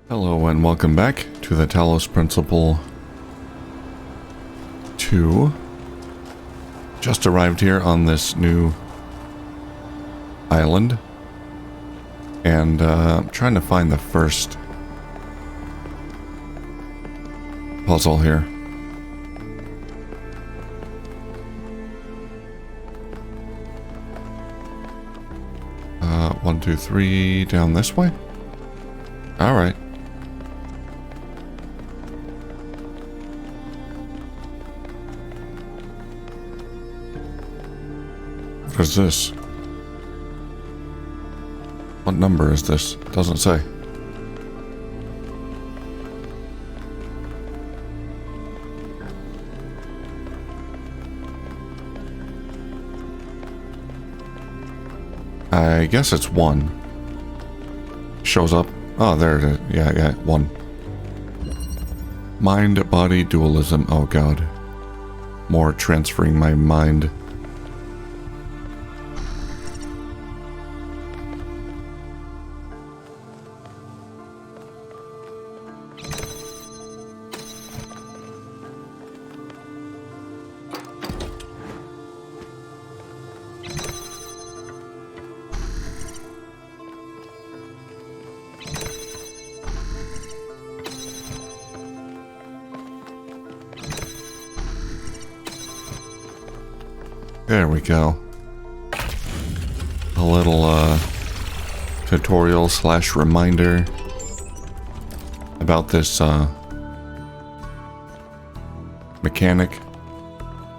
Hello and welcome back to the Talos Principle 2. Just arrived here on this new island. And I'm trying to find the first puzzle here. One, two, three, down this way? Alright. What is this? What number is this? Doesn't say. I guess it's 1. Shows up. Oh, there it is. Yeah, 1. Mind-body dualism. Oh god. More transferring my mind. There we go. A little tutorial / reminder about this mechanic.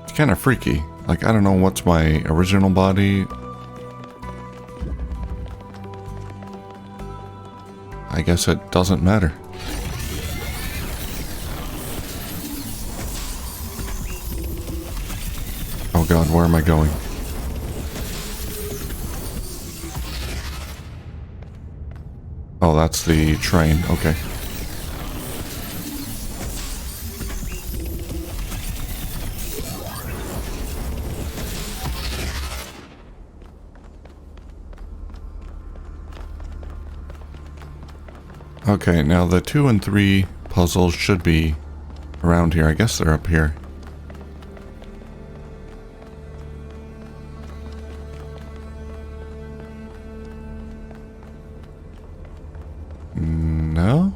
It's kind of freaky. Like, I don't know what's my original body. I guess it doesn't matter. Oh god, where am I going? Oh, that's the train. Okay. Okay, now the 2 and 3 puzzles should be around here. I guess they're up here. No?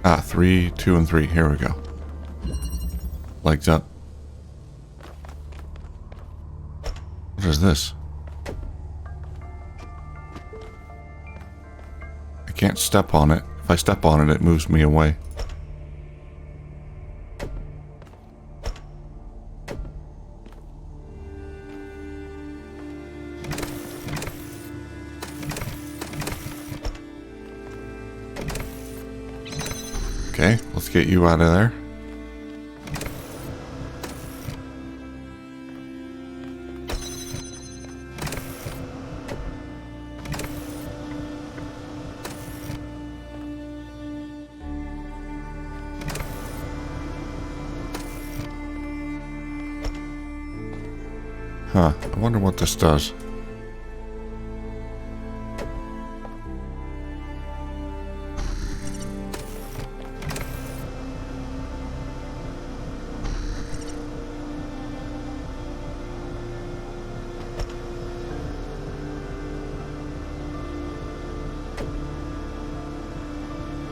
Ah, 3, 2, and 3. Here we go. Legs up. What is this? I can't step on it. If I step on it, it moves me away. Okay, let's get you out of there. Huh, I wonder what this does.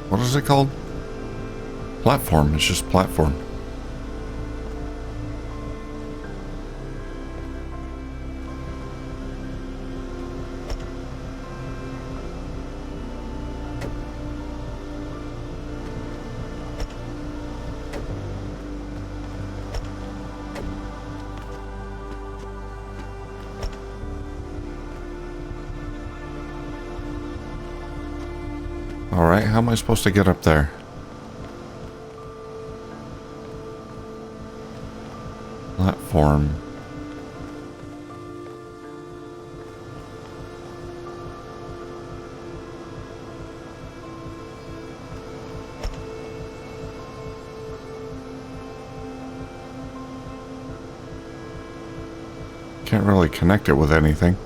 What is it called? Platform. It's just platform. Alright, how am I supposed to get up there? Platform. Can't really connect it with anything.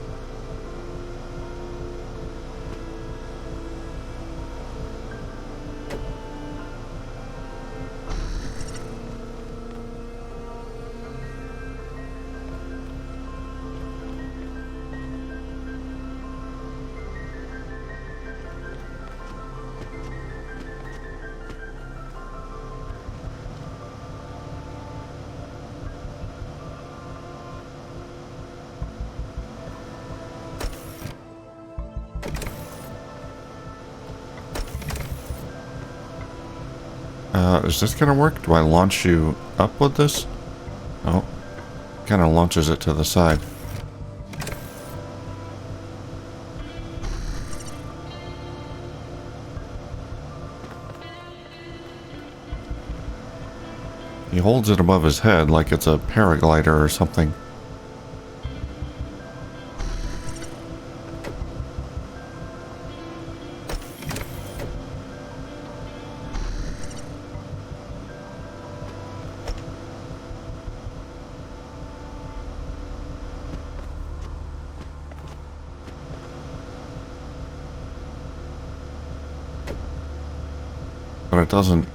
Is this gonna work? Do I launch you up with this? Oh, kind of launches it to the side. He holds it above his head like it's a paraglider or something. But it doesn't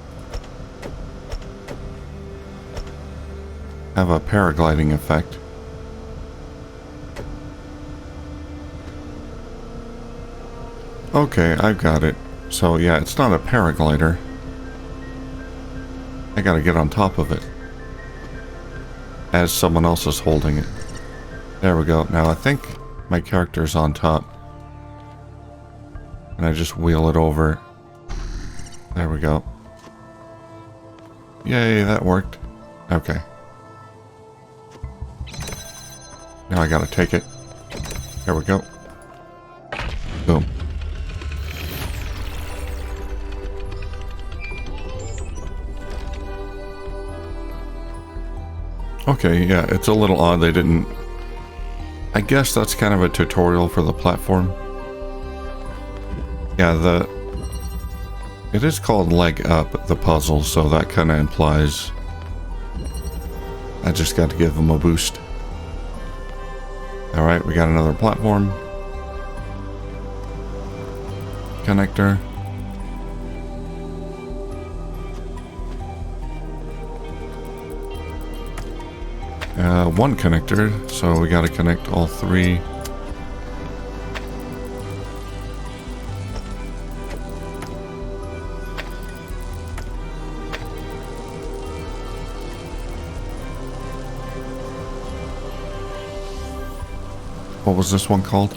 have a paragliding effect. Okay, I've got it. So yeah, it's not a paraglider. I gotta get on top of it as someone else is holding it. There we go. Now I think my character's on top. And I just wheel it over. There we go. Yay, that worked. Okay. Now I gotta take it. There we go. Boom. Okay, yeah, it's a little odd they didn't... I guess that's kind of a tutorial for the platform. Yeah, it is called Leg Up, the puzzle, so that kind of implies I just got to give them a boost. Alright, we got another platform. Connector. One connector, so we got to connect all three. What was this one called?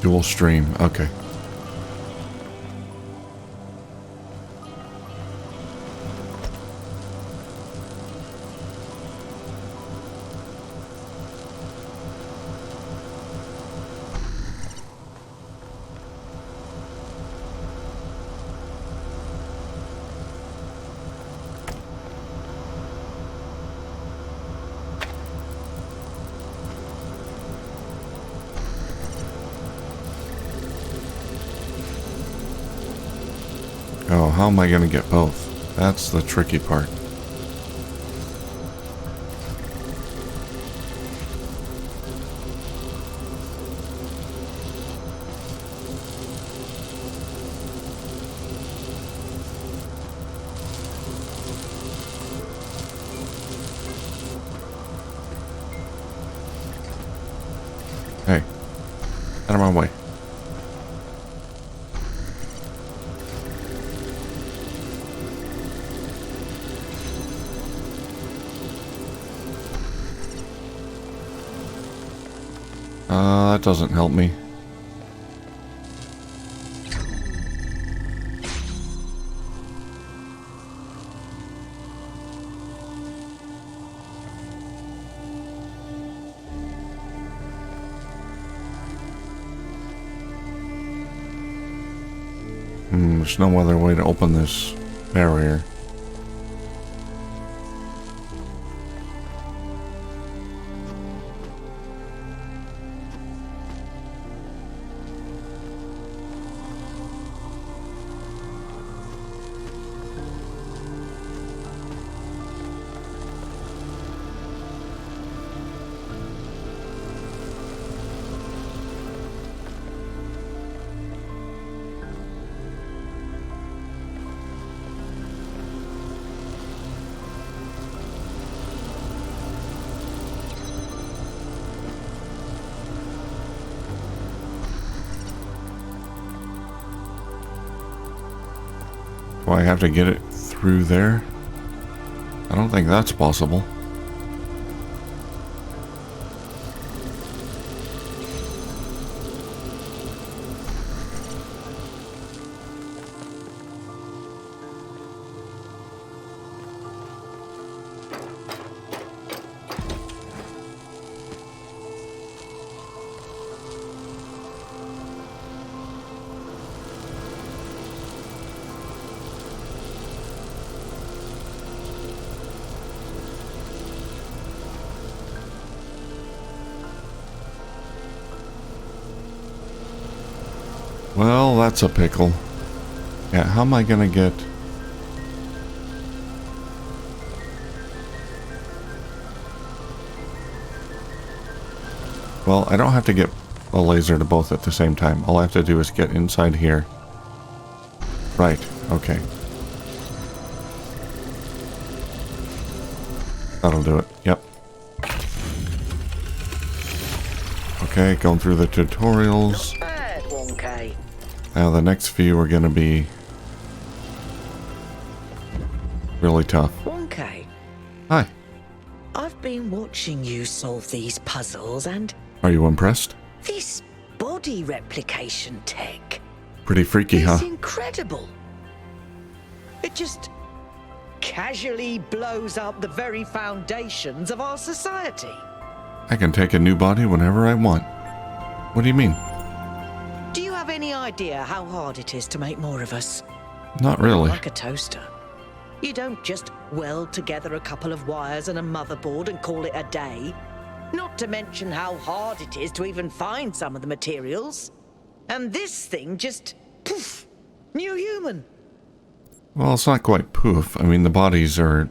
Dual stream. Okay. Oh, how am I going to get both? That's the tricky part. Hey, out of my way. That doesn't help me. There's no other way to open this barrier. Do I have to get it through there? I don't think that's possible. Well, that's a pickle. Yeah, how am I gonna get... Well, I don't have to get a laser to both at the same time. All I have to do is get inside here. Right, okay. That'll do it, yep. Okay, going through the tutorials. Not bad, 1K. Now the next few are gonna be really tough. 1K. Hi. I've been watching you solve these puzzles, and Are you impressed? this body replication tech Pretty freaky, is huh? incredible. It just casually blows up the very foundations of our society. I can take a new body whenever I want. What do you mean? Do you have any idea how hard it is to make more of us? Not really. Like a toaster. You don't just weld together a couple of wires and a motherboard and call it a day. Not to mention how hard it is to even find some of the materials. And this thing just, poof, new human. Well, it's not quite poof. I mean, the bodies have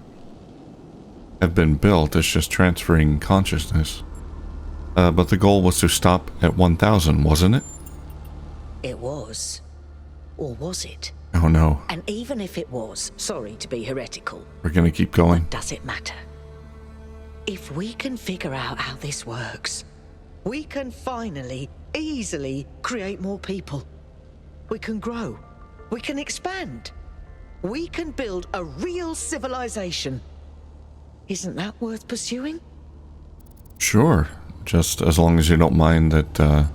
been built. It's just transferring consciousness. But the goal was to stop at 1,000, wasn't it? It was. Or was it? Oh no. And even if it was, sorry to be heretical, We're gonna keep going. does it matter? If we can figure out how this works, we can finally, easily create more people. We can grow. We can expand. We can build a real civilization. Isn't that worth pursuing? Sure. Just as long as you don't mind that,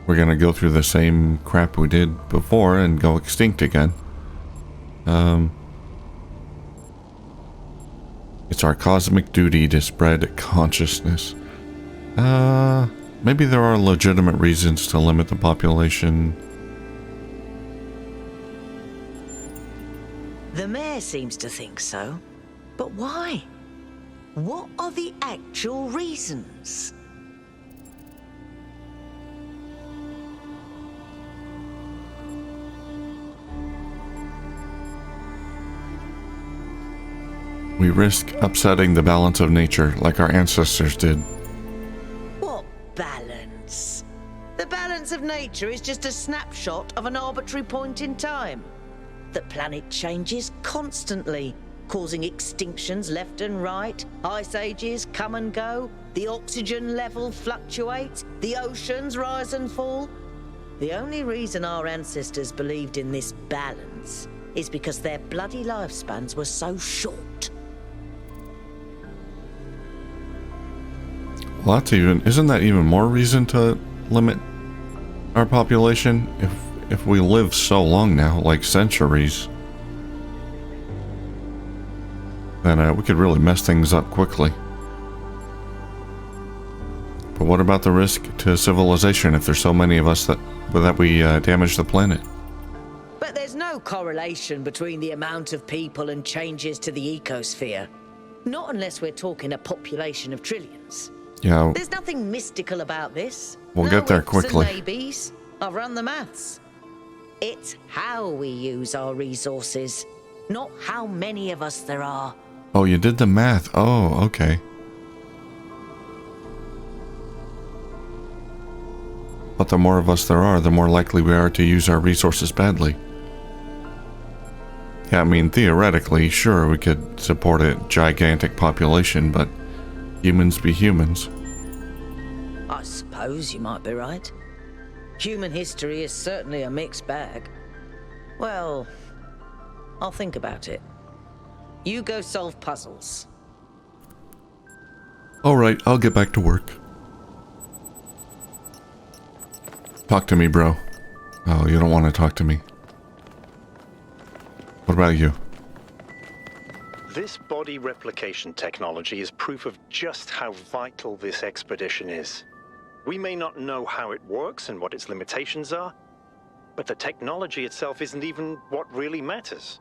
we're gonna go through the same crap we did before and go extinct again. It's our cosmic duty to spread consciousness. Maybe there are legitimate reasons to limit the population. The mayor seems to think so. But why? What are the actual reasons? We risk upsetting the balance of nature like our ancestors did. What balance? The balance of nature is just a snapshot of an arbitrary point in time. The planet changes constantly, causing extinctions left and right. Ice ages come and go. The oxygen level fluctuates. The oceans rise and fall. The only reason our ancestors believed in this balance is because their bloody lifespans were so short. Well, isn't that even more reason to limit our population? If we live so long now, like centuries, then we could really mess things up quickly. But what about the risk to civilization if there's so many of us that we damage the planet? But there's no correlation between the amount of people and changes to the ecosphere. Not unless we're talking a population of trillions. Yeah. There's nothing mystical about this. We'll No get there ifs quickly. and maybes. I've run the maths. It's how we use our resources, not how many of us there are. Oh, you did the math. Oh, okay. But the more of us there are, the more likely we are to use our resources badly. Yeah, I mean, theoretically, sure, we could support a gigantic population, but humans be humans. I suppose you might be right. Human history is certainly a mixed bag. Well, I'll think about it. You go solve puzzles. Alright, I'll get back to work. Talk to me, bro. Oh, you don't want to talk to me. What about you? This body replication technology is proof of just how vital this expedition is. We may not know how it works and what its limitations are, but the technology itself isn't even what really matters.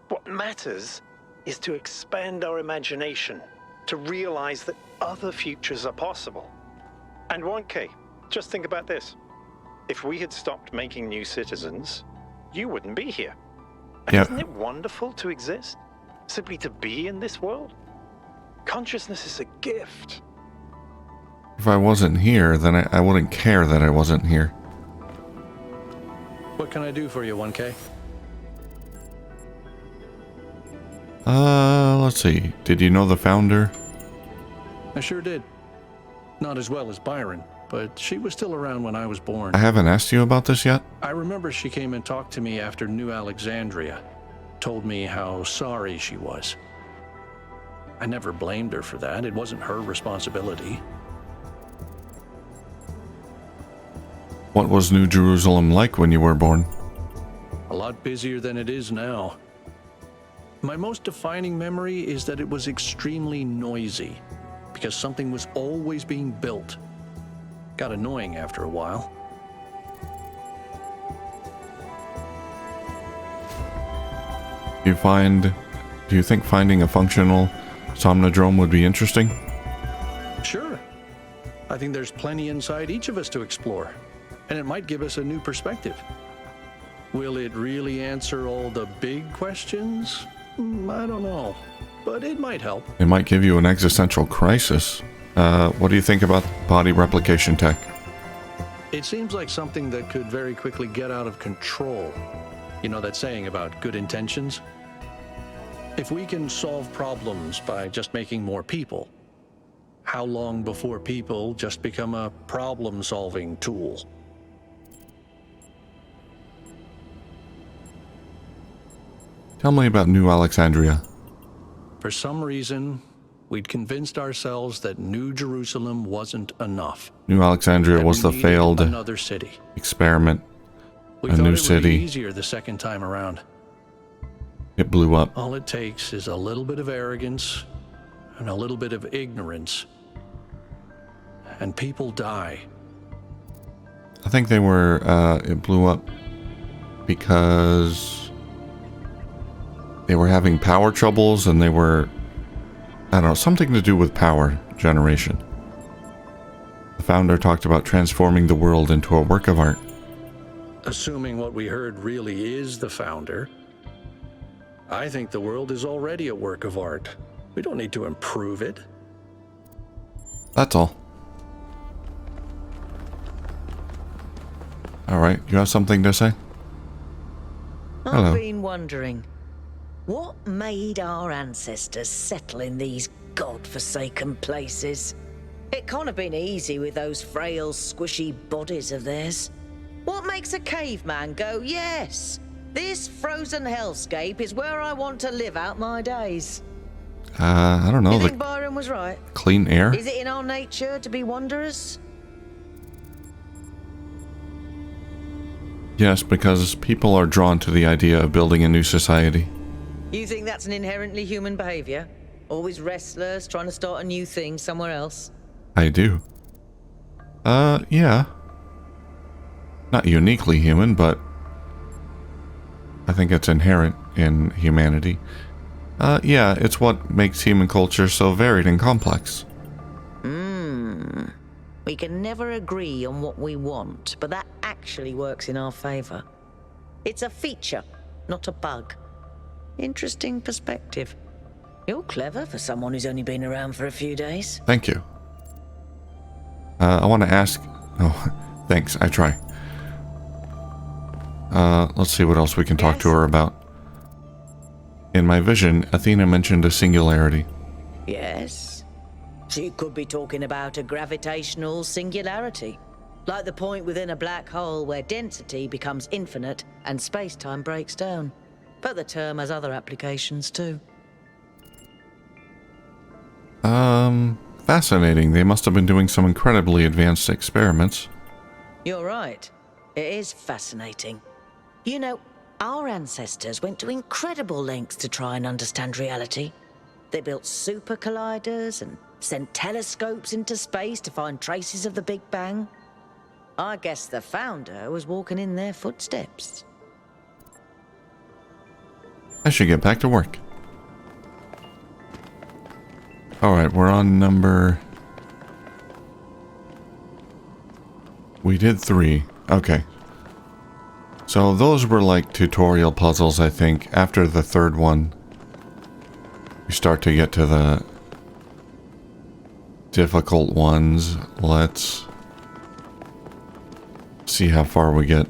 What matters is to expand our imagination, to realize that other futures are possible. And 1K, just think about this. If we had stopped making new citizens, you wouldn't be here. And Yep. Isn't it wonderful to exist? Simply to be in this world? Consciousness is a gift. If I wasn't here, then I wouldn't care that I wasn't here. What can I do for you, 1K? Let's see. Did you know the founder? I sure did. Not as well as Byron, but she was still around when I was born. I haven't asked you about this yet. I remember she came and talked to me after New Alexandria, told me how sorry she was. I never blamed her for that. It wasn't her responsibility. What was New Jerusalem like when you were born? A lot busier than it is now. My most defining memory is that it was extremely noisy, because something was always being built. Got annoying after a while. Do you think finding a functional somnodrome would be interesting? Sure. I think there's plenty inside each of us to explore, and it might give us a new perspective. Will it really answer all the big questions? I don't know, but it might help. It might give you an existential crisis. What do you think about body replication tech? It seems like something that could very quickly get out of control. You know that saying about good intentions? If we can solve problems by just making more people, how long before people just become a problem-solving tool? Tell me about New Alexandria. For some reason, we'd convinced ourselves that New Jerusalem wasn't enough. New Alexandria That was we the needed failed another city. experiment. We A thought new it would city. be easier the second time around. It blew up. All it takes is a little bit of arrogance and a little bit of ignorance, and people die. I think they were, it blew up because they were having power troubles and they were, I don't know, something to do with power generation. The founder talked about transforming the world into a work of art. Assuming what we heard really is the founder, I think the world is already a work of art. We don't need to improve it. That's all. Alright, you have something to say? Hello. I've been wondering, what made our ancestors settle in these god-forsaken places? It can't have been easy with those frail, squishy bodies of theirs. What makes a caveman go, yes, this frozen hellscape is where I want to live out my days? I don't know, You the think Byron was right? clean air? Is it in our nature to be wanderers? Yes, because people are drawn to the idea of building a new society. You think that's an inherently human behavior? Always restless, trying to start a new thing somewhere else? I do. Yeah. Not uniquely human, but I think it's inherent in humanity. Yeah, it's what makes human culture so varied and complex. We can never agree on what we want, but that actually works in our favor. It's a feature, not a bug. Interesting perspective. You're clever for someone who's only been around for a few days. Thank you. I want to ask... Oh, thanks, I try. Let's see what else we can talk to Yes? her about. In my vision, Athena mentioned a singularity. Yes. She could be talking about a gravitational singularity. Like the point within a black hole where density becomes infinite and space-time breaks down. But the term has other applications too. Fascinating. They must have been doing some incredibly advanced experiments. You're right. It is fascinating. You know, our ancestors went to incredible lengths to try and understand reality. They built super colliders and sent telescopes into space to find traces of the Big Bang. I guess the founder was walking in their footsteps. I should get back to work. Alright, we're on number... We did 3. Okay. So those were like tutorial puzzles, I think. After the third one, we start to get to the difficult ones. Let's see how far we get.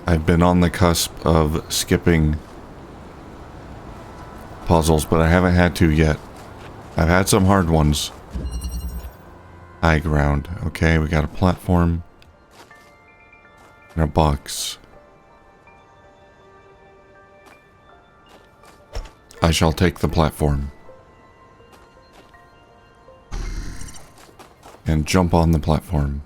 I've been on the cusp of skipping puzzles, but I haven't had to yet. I've had some hard ones. High ground. Okay, we got a platform. And a box. I shall take the platform. And jump on the platform.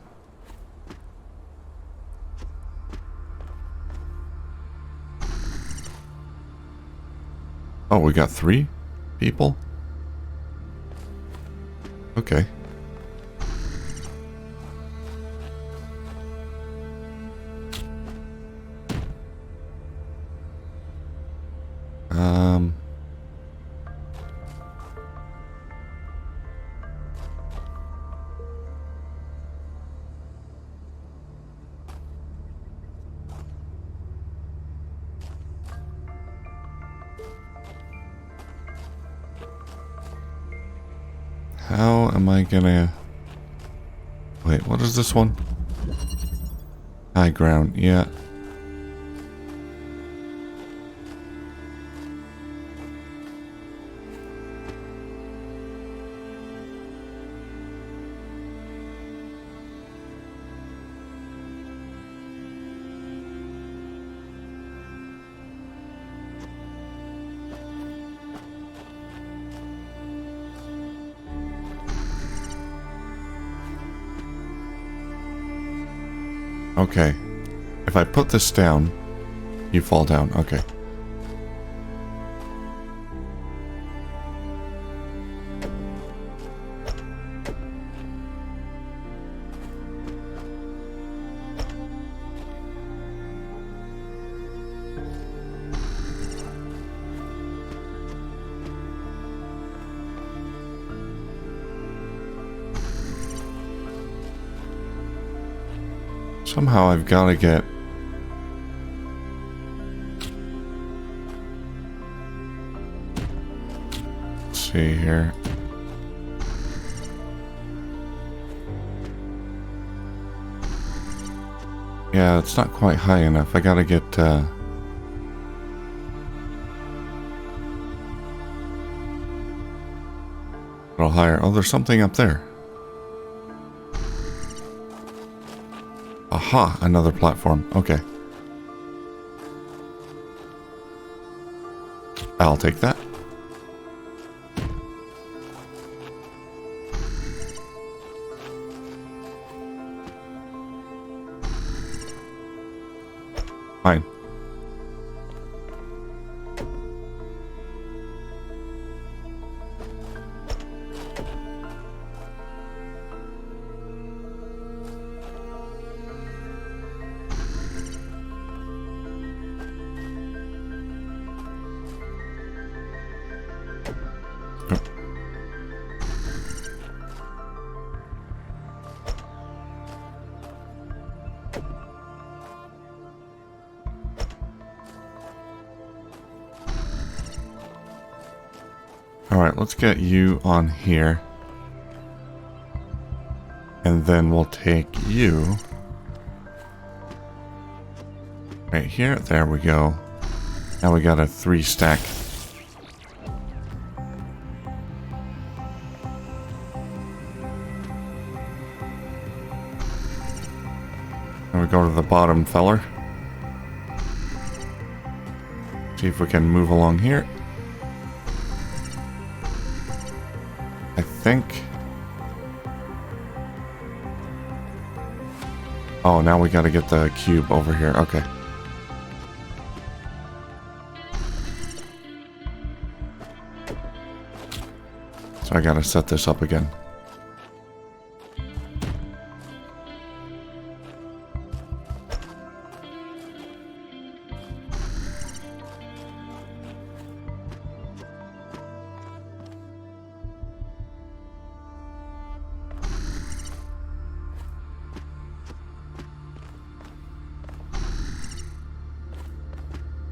Oh, we got 3 people? Okay. How am I gonna... Wait, what is this one? High ground, yeah. Okay. If I put this down, you fall down. Okay. Somehow I've got to get... Let's see here. Yeah, it's not quite high enough. I gotta get... a little higher. Oh, there's something up there. Aha, another platform. Okay. I'll take that. Fine. Alright, let's get you on here. And then we'll take you right here. There we go. Now we got a 3 stack. And we go to the bottom feller. See if we can move along here. I think... Oh, now we gotta get the cube over here. Okay. So I gotta set this up again.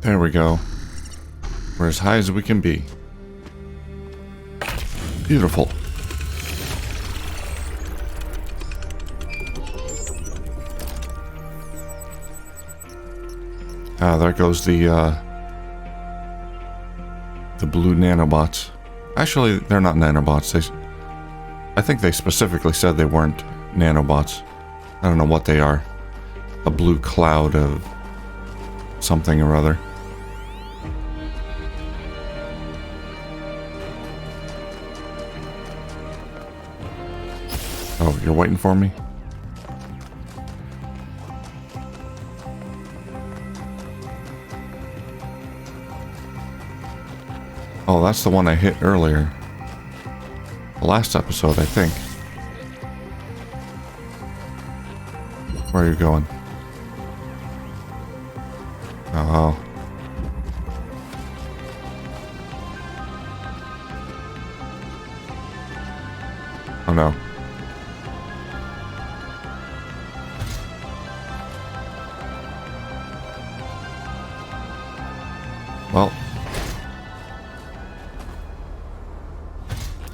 There we go. We're as high as we can be. Beautiful. Ah, there goes the blue nanobots. Actually, they're not nanobots. I think they specifically said they weren't nanobots. I don't know what they are. A blue cloud of something or other. Oh, you're waiting for me? Oh, that's the one I hit earlier. The last episode, I think. Where are you going? Oh. Oh no. Well.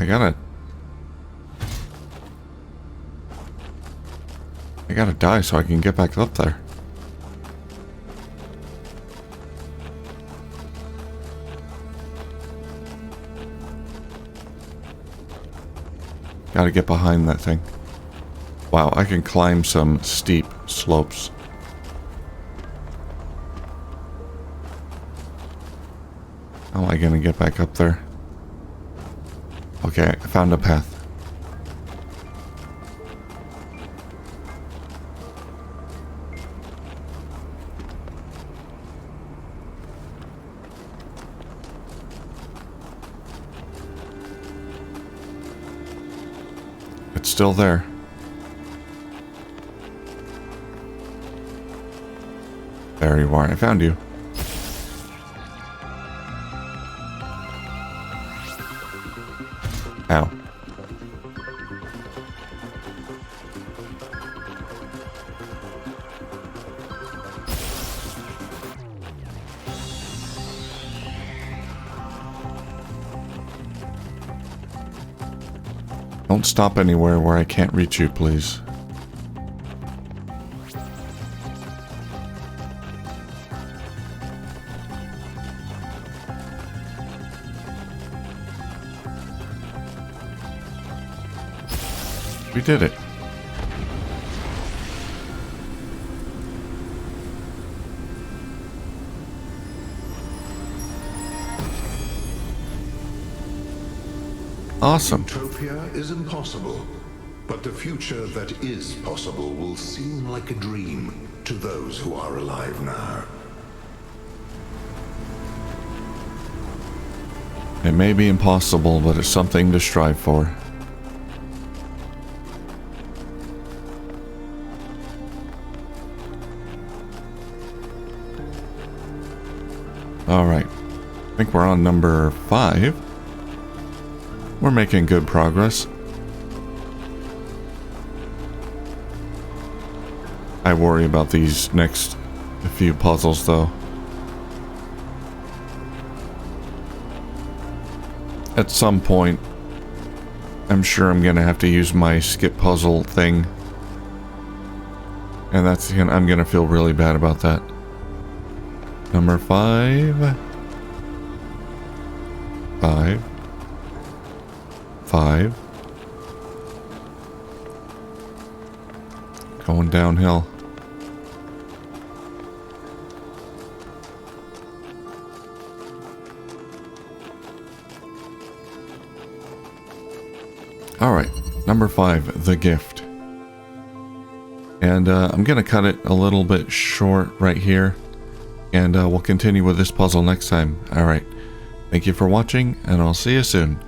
I gotta die so I can get back up there. Gotta get behind that thing. Wow, I can climb some steep slopes. How am I gonna get back up there? Okay, I found a path. It's still there. There you are. I found you. Ow. Don't stop anywhere where I can't reach you, please. We did it. Awesome. Utopia is impossible, but the future that is possible will seem like a dream to those who are alive now. It may be impossible, but it's something to strive for. Alright. I think we're on number 5. We're making good progress. I worry about these next few puzzles, though. At some point, I'm sure I'm gonna have to use my skip puzzle thing. And I'm gonna feel really bad about that. Number 5. 5. 5. Going downhill. Alright, number 5, the gift. And I'm gonna cut it a little bit short right here. And we'll continue with this puzzle next time. Alright, thank you for watching, and I'll see you soon.